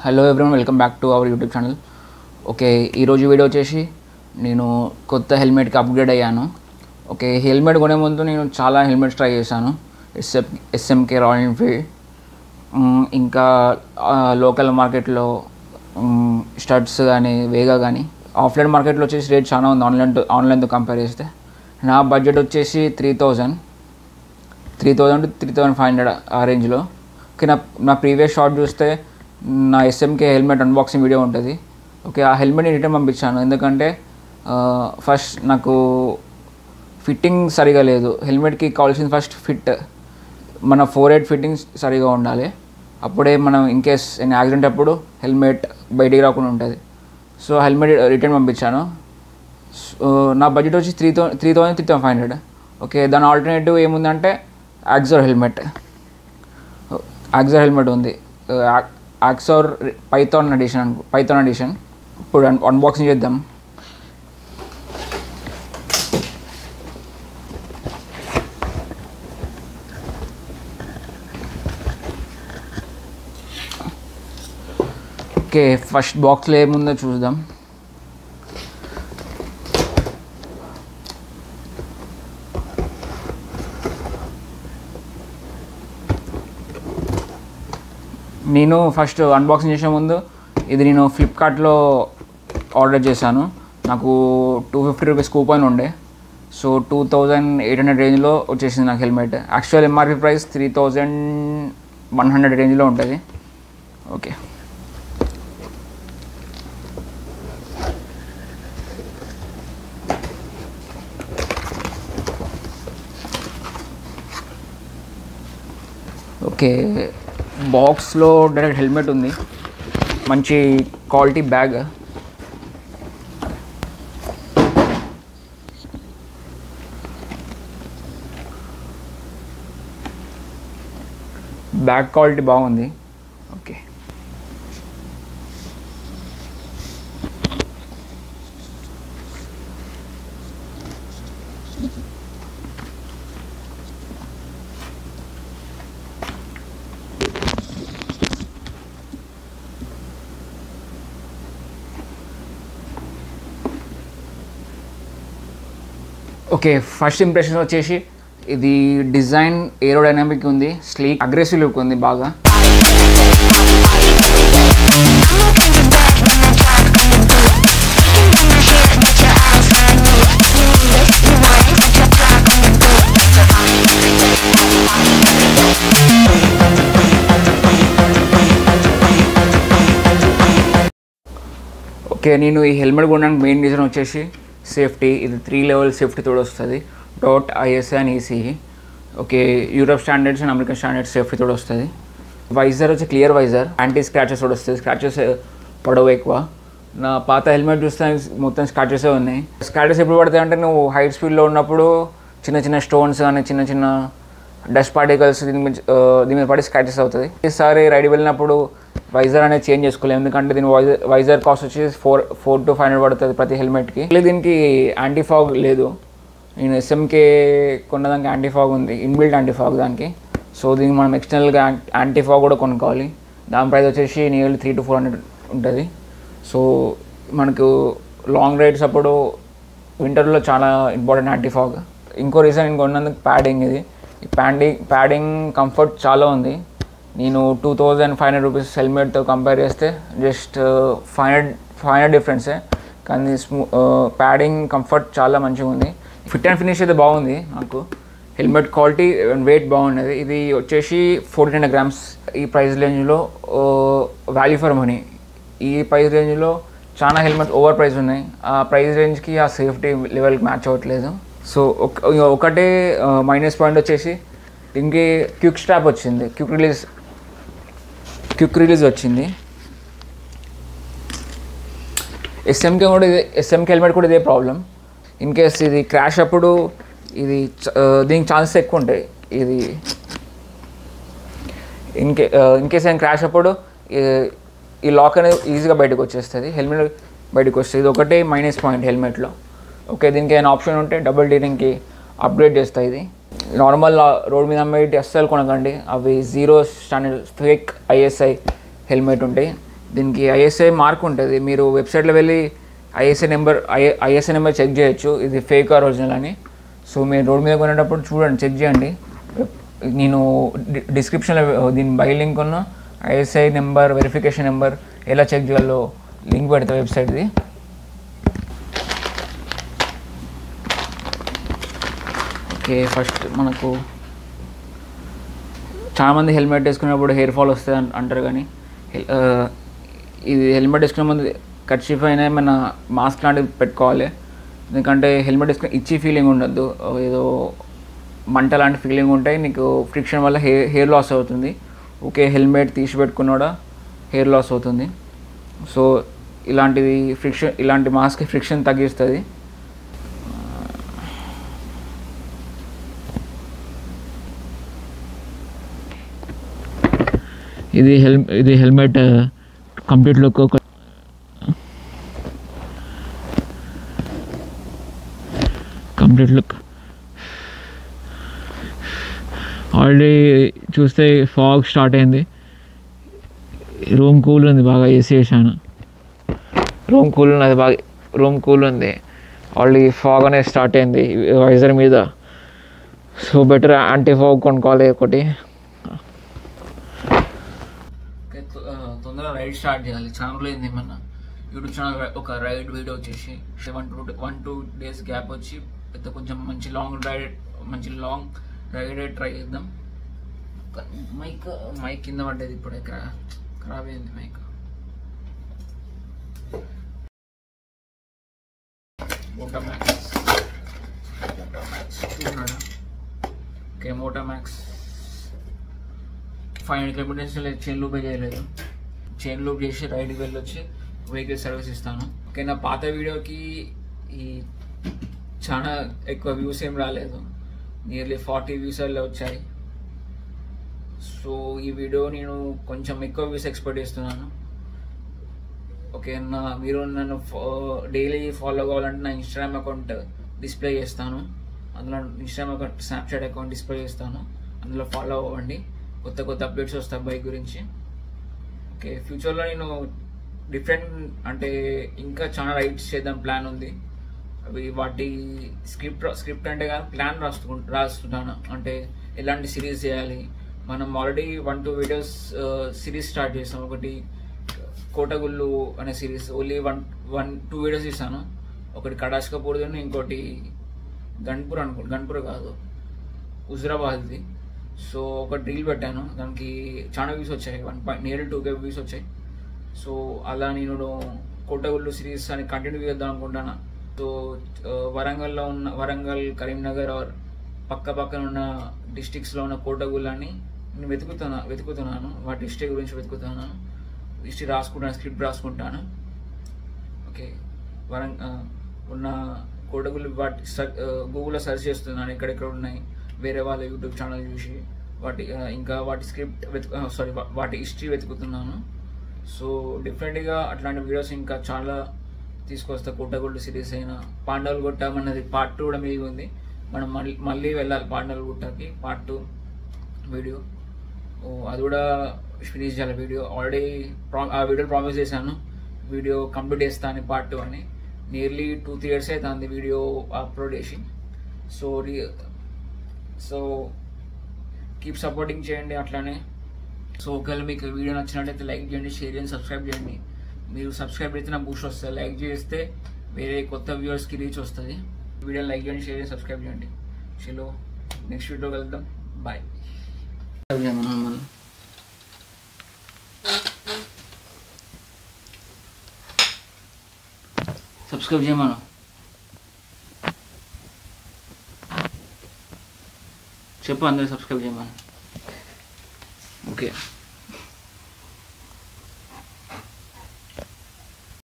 Hello everyone, welcome back to our YouTube channel. Okay, ఈరోజు video వచ్చేసి నేను కొత్త హెల్మెట్కి అప్గ్రేడ్ అయ్యాను. ఓకే, హెల్మెట్ కొనే ముందు నేను చాలా హెల్మెట్స్ ట్రై చేశాను. ఎస్ఎంకే, రాయల్ ఎన్ఫీల్డ్, ఇంకా లోకల్ మార్కెట్లో స్టడ్స్ కానీ వేగా కానీ. ఆఫ్లైన్ మార్కెట్లో వచ్చేసి రేట్ చాలా ఉంది ఆన్లైన్తో కంపేర్ చేస్తే. నా బడ్జెట్ వచ్చేసి 3000 to 3500 ఆ రేంజ్లో. ఓకే, నా ప్రీవియస్ షార్ట్ చూస్తే నా ఎస్ఎంకే హెల్మెట్ అన్బాక్సింగ్ వీడియో ఉంటుంది. ఓకే, ఆ హెల్మెట్ని రిటర్న్ పంపించాను. ఎందుకంటే ఫస్ట్ నాకు ఫిట్టింగ్ సరిగా లేదు. హెల్మెట్కి కావాల్సిన ఫస్ట్ ఫిట్, మన 4/8 ఫిట్టింగ్ సరిగా ఉండాలి. అప్పుడే మనం ఇన్కేస్ యాక్సిడెంట్ అప్పుడు హెల్మెట్ బయటికి రాకుండా ఉంటుంది. సో హెల్మెట్ రిటర్న్ పంపించాను. నా బడ్జెట్ వచ్చి 3500. ఓకే, దాని ఆల్టర్నేటివ్ ఏముందంటే యాక్సర్ హెల్మెట్ ఉంది. యాక్సర్ పైథాన్ ఎడిషన్. ఇప్పుడు అన్బాక్సింగ్ చేద్దాం. ఓకే, ఫస్ట్ బాక్స్లో ఏముందో చూద్దాం. నేను ఫస్ట్ అన్బాక్సింగ్ చేసే ముందు ఇది నేను ఫ్లిప్కార్ట్లో ఆర్డర్ చేశాను. నాకు 250 రూపీస్ కూపన్ ఉండే. సో 2800 రేంజ్లో వచ్చేసింది నాకు హెల్మెట్. యాక్చువల్ ఎంఆర్పి ప్రైస్ 3100 రేంజ్లో ఉంటుంది. ఓకే, ఓకే, బాక్స్లో డైరెక్ట్ హెల్మెట్ ఉంది. మంచి క్వాలిటీ బ్యాగ్. బ్యాగ్ క్వాలిటీ బాగుంది. ఓకే, ఓకే, ఫస్ట్ ఇంప్రెషన్ వచ్చేసి ఇది డిజైన్ ఏరోడైనమిక్ ఉంది, స్లీక్, అగ్రెసివ్ లుక్ ఉంది బాగా. ఓకే, నేను ఈ హెల్మెట్ కొనడానికి మెయిన్ రీజన్ వచ్చేసి సేఫ్టీ. ఇది 3 లెవెల్ సేఫ్టీ తోడు వస్తుంది. Dot ISA and ECE. Okay, Europe standards and American standards safety తోడు వస్తుంది. వైజర్ వచ్చి క్లియర్ వైజర్, యాంటీ స్క్రాచెస్ తోడు వస్తుంది. స్క్రాచెస్ పడవు ఎక్కువ. నా పాత హెల్మెట్ చూస్తే మొత్తం స్క్రాచెసే ఉన్నాయి. స్క్రాచెస్ ఎప్పుడు పడతాయి అంటే నువ్వు హై స్పీడ్లో ఉన్నప్పుడు చిన్న స్టోన్స్ కానీ చిన్న డస్ట్ పార్టికల్స్ దీని మీద పడి స్క్రాచెస్ అవుతుంది. ఈసారి రైడ్ వెళ్ళినప్పుడు వైజర్ అనేది చేంజ్ చేసుకోలేము. ఎందుకంటే దీని వైజర్ కాస్ట్ వచ్చి 400 to 500 పడుతుంది ప్రతి హెల్మెట్కి. దీనికి యాంటీ ఫాగ్ లేదు. నేను ఎస్ఎంకే కొన్నదానికి యాంటీ ఫాగ్ ఉంది, ఇన్బిల్ట్ యాంటీ ఫాగ్ దానికి. సో దీనికి మనం ఎక్స్టర్నల్గా యాంటీ ఫాగ్ కూడా కొనుక్కోవాలి. దాని ప్రైస్ వచ్చేసి నియర్లీ 300 to 400 ఉంటుంది. సో మనకు లాంగ్ రైడ్స్ అప్పుడు వింటర్లో చాలా ఇంపార్టెంట్ యాంటీ ఫాగ్. ఇంకో రీజన్ నేను కొన్నందుకు ప్యాడింగ్. ఈ ప్యాడింగ్ కంఫర్ట్ చాలా ఉంది. నేను 2500 రూపీస్ హెల్మెట్తో కంపేర్ చేస్తే జస్ట్ 500 డిఫరెన్సే. కానీ ప్యాడింగ్ కంఫర్ట్ చాలా మంచిగా ఉంది. ఫిట్ అండ్ ఫినిష్ అయితే బాగుంది. నాకు హెల్మెట్ క్వాలిటీ అండ్ వెయిట్ బాగున్నది. ఇది వచ్చేసి 1400 grams. ఈ ప్రైస్ రేంజ్లో వాల్యూ ఫర్ మనీ. ఈ ప్రైస్ రేంజ్లో చాలా హెల్మెట్ ఓవర్ ప్రైస్ ఉన్నాయి. ఆ ప్రైస్ రేంజ్కి ఆ సేఫ్టీ లెవెల్కి మ్యాచ్ అవ్వట్లేదు. సో ఒకటే మైనస్ పాయింట్ వచ్చేసి దీనికి క్విక్ స్టాప్ వచ్చింది, క్విక్ రిలీజ్ వచ్చింది. ఎస్ఎంకే హెల్మెట్ కూడా ఇదే ప్రాబ్లం. ఇన్ కేస్ ఇది క్రాష్ అప్పుడు దీనికి ఛాన్సెస్ ఎక్కువ ఉంటాయి. ఇది ఇన్ కేస్ ఏం క్రాష్ అప్పుడు ఈ లాక్ అనేది ఈజీగా బయటకు వచ్చేస్తుంది, హెల్మెట్ బయటకు వస్తుంది. ఇది ఒకటే మైనస్ పాయింట్ హెల్మెట్లో. ఓకే, దీనికి ఏమైనా ఆప్షన్ ఉంటే డబుల్ డీరింగ్కి అప్గ్రేడ్ చేస్తాయి. ఇది నార్మల్ రోడ్ మీద అమ్మేటి అస్సలు కొనకండి. అవి 0 స్టాండర్డ్ ఫేక్ ISI హెల్మెట్ ఉంటాయి. దీనికి ఐఎస్ఐ మార్క్ ఉంటుంది. మీరు వెబ్సైట్లో వెళ్ళి ఐఎస్ఐ నెంబర్ చెక్ చేయొచ్చు, ఇది ఫేక్ ఆర్ ఒరిజినల్ అని. సో మీరు రోడ్ మీద కొనేటప్పుడు చూడండి, చెక్ చేయండి. నేను డిస్క్రిప్షన్లో దీని బై లింక్ ఉన్న ఐఎస్ఐ నెంబర్, వెరిఫికేషన్ నెంబర్ ఎలా చెక్ చేయాలో లింక్ పెడతా వెబ్సైట్ది. ఓకే, ఫస్ట్ మనకు చాలామంది హెల్మెట్ వేసుకున్నప్పుడు హెయిర్ ఫాల్ వస్తుంది అంటారు, కానీ ఇది హెల్మెట్ వేసుకునే ముందు కర్చీఫ్ అయినా ఏమైనా మాస్క్ లాంటివి పెట్టుకోవాలి. ఎందుకంటే హెల్మెట్ వేసుకుని ఇచ్చి ఫీలింగ్ ఉండద్దు, ఏదో మంట లాంటి ఫీలింగ్ ఉంటాయి. నీకు ఫ్రిక్షన్ వల్ల హెయిర్ లాస్ అవుతుంది. ఓకే, హెల్మెట్ తీసి పెట్టుకున్నా హెయిర్ లాస్ అవుతుంది. సో ఇలాంటి మాస్క్ ఫ్రిక్షన్ తగ్గిస్తుంది. ఇది హెల్మెట్ కంప్లీట్ లుక్ ఆల్రెడీ చూస్తే ఫాగ్ స్టార్ట్ అయింది. రూమ్ కూల్ ఉంది, బాగా ఏసీ వేసాను. రూమ్ కూల్ ఉంది. ఆల్రెడీ ఫాగ్ అనేది స్టార్ట్ అయింది వైజర్ మీద. సో బెటర్ యాంటీ ఫాగ్ కొనుక్కోవాలి ఒకటి. తొందరగా రైడ్ స్టార్ట్ చేయాలి. ఛానల్ ఏంది ఏమన్నా యూట్యూబ్ ఛానల్ ఒక రైడ్ వీడియో వచ్చేసి 1-2 days గ్యాప్ వచ్చి కొంచెం మంచి లాంగ్ రైడ్ ట్రై చేద్దాం. మైక్ కింద పడ్డది, ఇప్పుడే ఖరాబ్ అయింది మైక్. మోటోమాక్స్ 500 kilometers చైన్ లూపే చేయలేదు. చైన్ లూప్ చేసి రైడ్కి వెళ్ళొచ్చి వెహికల్ సర్వీస్ ఇస్తాను. ఓకే, నా పాత వీడియోకి ఈ చాలా ఎక్కువ వ్యూస్ ఏం రాలేదు, నియర్లీ 40 views అలా వచ్చాయి. సో ఈ వీడియో నేను కొంచెం ఎక్కువ వ్యూస్ ఎక్స్పెక్ట్ చేస్తున్నాను. ఓకే, మీరు నన్ను డైలీ ఫాలో కావాలంటే నా ఇన్స్టాగ్రామ్ అకౌంట్ డిస్ప్లే చేస్తాను. అందులో Instagram account, Snapchat account display చేస్తాను. అందులో ఫాలో అవ్వండి. కొత్త అప్డేట్స్ వస్తాయి బైక్ గురించి. ఓకే, ఫ్యూచర్లో నేను డిఫరెంట్ అంటే ఇంకా చాలా రైడ్స్ చేద్దాం ప్లాన్ ఉంది. అవి వాటి స్క్రిప్ట్ అంటే కానీ ప్లాన్ రాస్తున్నాను. అంటే ఎలాంటి సిరీస్ చేయాలి. మనం ఆల్రెడీ 1-2 videos సిరీస్ స్టార్ట్ చేసాం. ఒకటి కోటగుళ్ళు అనే సిరీస్, ఓన్లీ 1-2 videos ఇస్తాను. ఒకటి కడాష్కపూర్ది, ఇంకోటి గన్పూర్ కాదు, హుజరాబాద్ది. సో ఒక రీల్ పెట్టాను, దానికి చాలా వ్యూస్ వచ్చాయి, 2K వ్యూస్ వచ్చాయి. సో అలా నేను కోటగుళ్ళు సిరీస్ అని కంటిన్యూ చేద్దాం అనుకుంటాను. సో వరంగల్, కరీంనగర్ ఆర్ పక్కన ఉన్న డిస్ట్రిక్ట్స్లో ఉన్న కోటగుళ్ళని నేను వెతుకుతున్నాను. వాటి హిస్టరీ గురించి వెతుకుతున్నాను, హిస్టరీ రాసుకుంటాను, స్క్రిప్ట్ రాసుకుంటాను. ఓకే, ఉన్న కోటగుళ్ళు వాటి గూగుల్లో సెర్చ్ చేస్తున్నాను, ఎక్కడెక్కడ ఉన్నాయి, వేరే వాళ్ళ యూట్యూబ్ ఛానల్ చూసి వాటి హిస్టరీ వెతుకుతున్నాను. సో డిఫరెంట్గా అట్లాంటి వీడియోస్ ఇంకా చాలా తీసుకొస్తా. కోటగుళ్ళు సిరీస్ అయినా, పాండవులు గుట్ట అన్నది పార్ట్ 2 కూడా మిగిలి ఉంది. మనం మళ్ళీ వెళ్ళాలి పాండవులు గుట్టకి, పార్ట్ 2 వీడియో. అది కూడా ఫినిష్ చేయాలి వీడియో. ఆల్రెడీ ఆ వీడియో ప్రామిస్ చేశాను, వీడియో కంప్లీట్ చేస్తాను పార్ట్ 2 అని. నియర్లీ 2-3 years అవుతుంది వీడియో అప్లోడ్ చేసి. సో కీప్ సపోర్టింగ్ చేయండి అట్లానే. సో ఒకవేళ మీకు వీడియో నచ్చినట్లయితే లైక్ చేయండి, షేర్ చేయండి, సబ్స్క్రైబ్ చేయండి. మీరు సబ్స్క్రైబ్ అయితే నా బూస్ట్ వస్తుంది, లైక్ చేస్తే వేరే కొత్త వ్యూవర్స్కి రీచ్ వస్తుంది. వీడియోని లైక్ చేయండి, షేర్ చేయండి, సబ్స్క్రైబ్ చేయండి. చలో నెక్స్ట్ వీడియో వెళ్దాం, బాయ్. సబ్స్క్రైబ్ చేయమను. చెప్పు అందరూ సబ్స్క్రైబ్ చేయమని. ఓకే.